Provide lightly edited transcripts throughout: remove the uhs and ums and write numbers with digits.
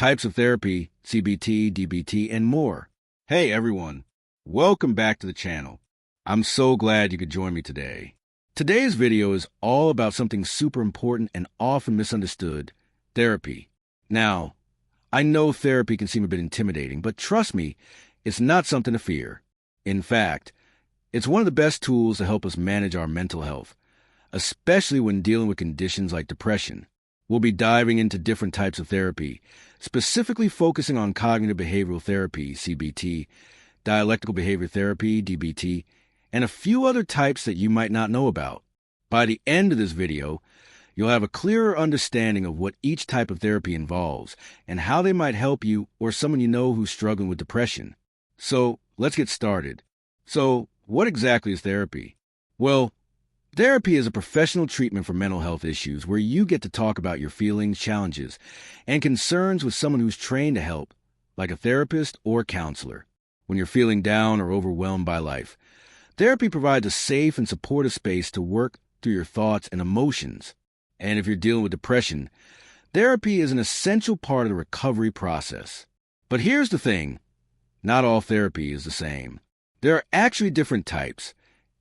types of therapy, CBT, DBT, and more. Hey everyone, welcome back to the channel. I'm so glad you could join me today. Today's video is all about something super important and often misunderstood, therapy. Now, I know therapy can seem a bit intimidating, but trust me, it's not something to fear. In fact, it's one of the best tools to help us manage our mental health, especially when dealing with conditions like depression. We'll be diving into different types of therapy, specifically focusing on cognitive behavioral therapy, CBT, Dialectical Behavior Therapy, DBT, and a few other types that you might not know about. By the end of this video, you'll have a clearer understanding of what each type of therapy involves and how they might help you or someone you know who's struggling with depression. So, let's get started. So, what exactly is therapy? Well, therapy is a professional treatment for mental health issues where you get to talk about your feelings, challenges, and concerns with someone who's trained to help, like a therapist or counselor. When you're feeling down or overwhelmed by life, therapy provides a safe and supportive space to work through your thoughts and emotions. And if you're dealing with depression, therapy is an essential part of the recovery process. But here's the thing, not all therapy is the same. There are actually different types,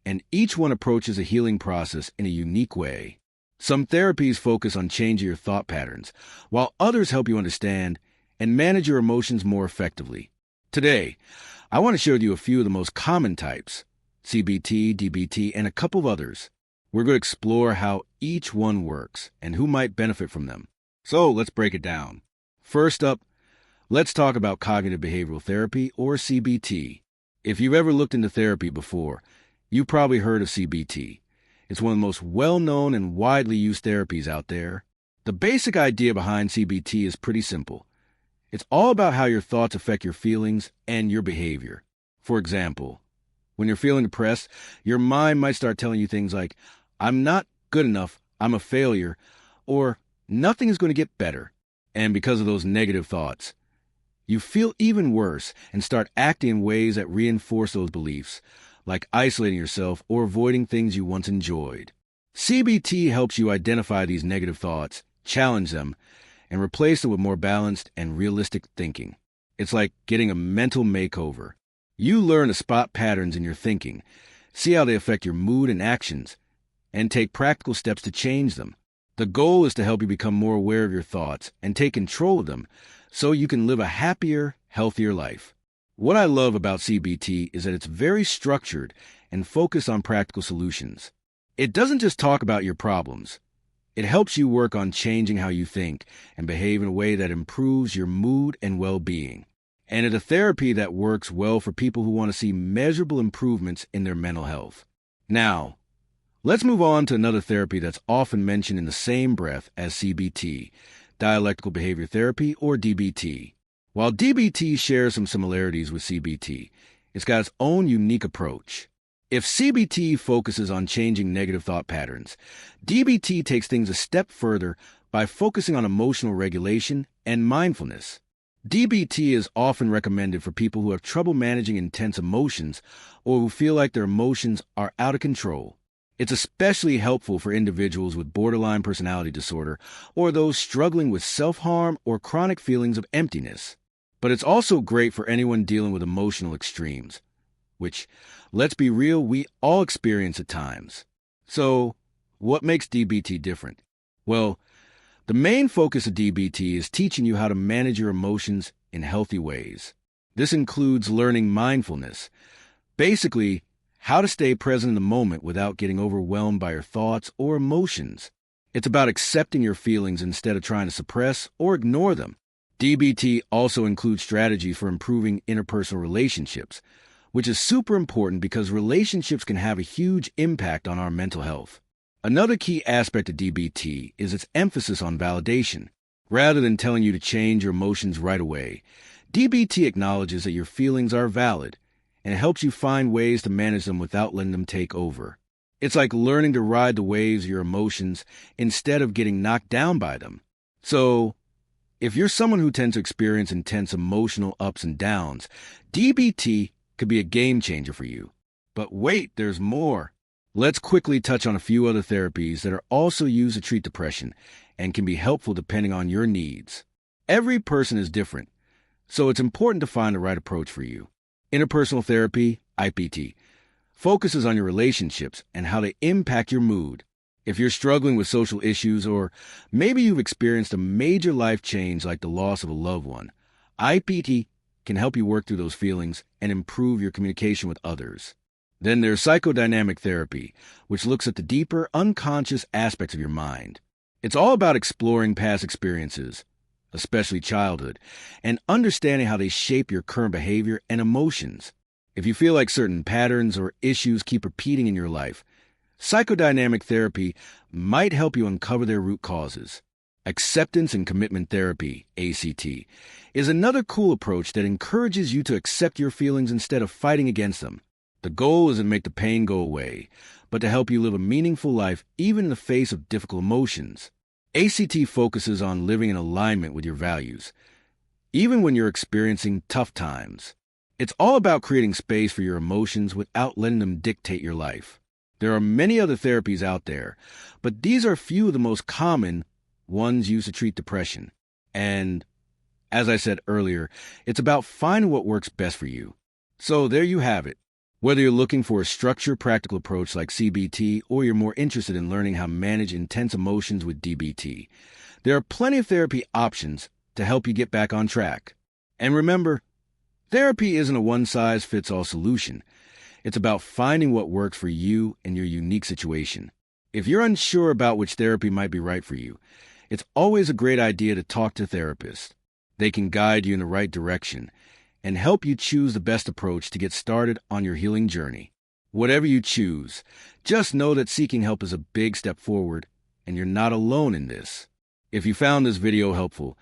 and each one approaches a healing process in a unique way. Some therapies focus on changing your thought patterns, while others help you understand and manage your emotions more effectively. Today, I want to share with you a few of the most common types, CBT, DBT, and a couple of others. We're going to explore how each one works and who might benefit from them. So let's break it down. First up, let's talk about cognitive behavioral therapy, or CBT. If you've ever looked into therapy before, you've probably heard of CBT. It's one of the most well-known and widely used therapies out there. The basic idea behind CBT is pretty simple. It's all about how your thoughts affect your feelings and your behavior. For example, when you're feeling depressed, your mind might start telling you things like, "I'm not good enough, I'm a failure," or "nothing is going to get better." And because of those negative thoughts, you feel even worse and start acting in ways that reinforce those beliefs, like isolating yourself or avoiding things you once enjoyed. CBT helps you identify these negative thoughts, challenge them, and replace them with more balanced and realistic thinking. It's like getting a mental makeover. You learn to spot patterns in your thinking, see how they affect your mood and actions, and take practical steps to change them. The goal is to help you become more aware of your thoughts and take control of them so you can live a happier, healthier life. What I love about CBT is that it's very structured and focused on practical solutions. It doesn't just talk about your problems. It helps you work on changing how you think and behave in a way that improves your mood and well-being. And it's a therapy that works well for people who want to see measurable improvements in their mental health. Now, let's move on to another therapy that's often mentioned in the same breath as CBT, Dialectical Behavior Therapy, or DBT. While DBT shares some similarities with CBT, it's got its own unique approach. If CBT focuses on changing negative thought patterns, DBT takes things a step further by focusing on emotional regulation and mindfulness. DBT is often recommended for people who have trouble managing intense emotions or who feel like their emotions are out of control. It's especially helpful for individuals with borderline personality disorder or those struggling with self-harm or chronic feelings of emptiness. But it's also great for anyone dealing with emotional extremes, which, let's be real, we all experience at times. So, what makes DBT different? Well, the main focus of DBT is teaching you how to manage your emotions in healthy ways. This includes learning mindfulness, basically, how to stay present in the moment without getting overwhelmed by your thoughts or emotions. It's about accepting your feelings instead of trying to suppress or ignore them. DBT also includes strategies for improving interpersonal relationships, which is super important because relationships can have a huge impact on our mental health. Another key aspect of DBT is its emphasis on validation. Rather than telling you to change your emotions right away, DBT acknowledges that your feelings are valid and it helps you find ways to manage them without letting them take over. It's like learning to ride the waves of your emotions instead of getting knocked down by them. So, if you're someone who tends to experience intense emotional ups and downs, DBT could be a game changer for you. But wait, there's more. Let's quickly touch on a few other therapies that are also used to treat depression and can be helpful depending on your needs. Every person is different, so it's important to find the right approach for you. Interpersonal therapy, IPT, focuses on your relationships and how they impact your mood. If you're struggling with social issues, or maybe you've experienced a major life change like the loss of a loved one, IPT can help you work through those feelings and improve your communication with others. Then there's psychodynamic therapy, which looks at the deeper, unconscious aspects of your mind. It's all about exploring past experiences, especially childhood, and understanding how they shape your current behavior and emotions. If you feel like certain patterns or issues keep repeating in your life, psychodynamic therapy might help you uncover their root causes. Acceptance and commitment therapy, ACT, is another cool approach that encourages you to accept your feelings instead of fighting against them. The goal isn't to make the pain go away, but to help you live a meaningful life even in the face of difficult emotions. ACT focuses on living in alignment with your values, even when you're experiencing tough times. It's all about creating space for your emotions without letting them dictate your life. There are many other therapies out there, but these are a few of the most common ones used to treat depression. And, as I said earlier, it's about finding what works best for you. So there you have it. Whether you're looking for a structured, practical approach like CBT, or you're more interested in learning how to manage intense emotions with DBT, there are plenty of therapy options to help you get back on track. And remember, therapy isn't a one-size-fits-all solution. It's about finding what works for you in your unique situation. If you're unsure about which therapy might be right for you, it's always a great idea to talk to a therapist. They can guide you in the right direction and help you choose the best approach to get started on your healing journey. Whatever you choose, just know that seeking help is a big step forward, and you're not alone in this. If you found this video helpful,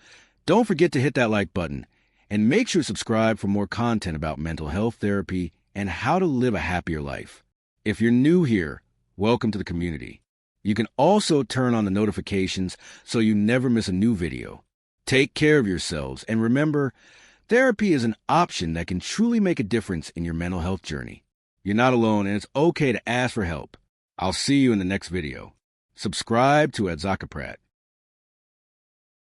don't forget to hit that like button, and make sure to subscribe for more content about mental health therapy and how to live a happier life. If you're new here, welcome to the community. You can also turn on the notifications so you never miss a new video. Take care of yourselves, and remember, therapy is an option that can truly make a difference in your mental health journey. You're not alone, and it's okay to ask for help. I'll see you in the next video. Subscribe to Adzakaprat.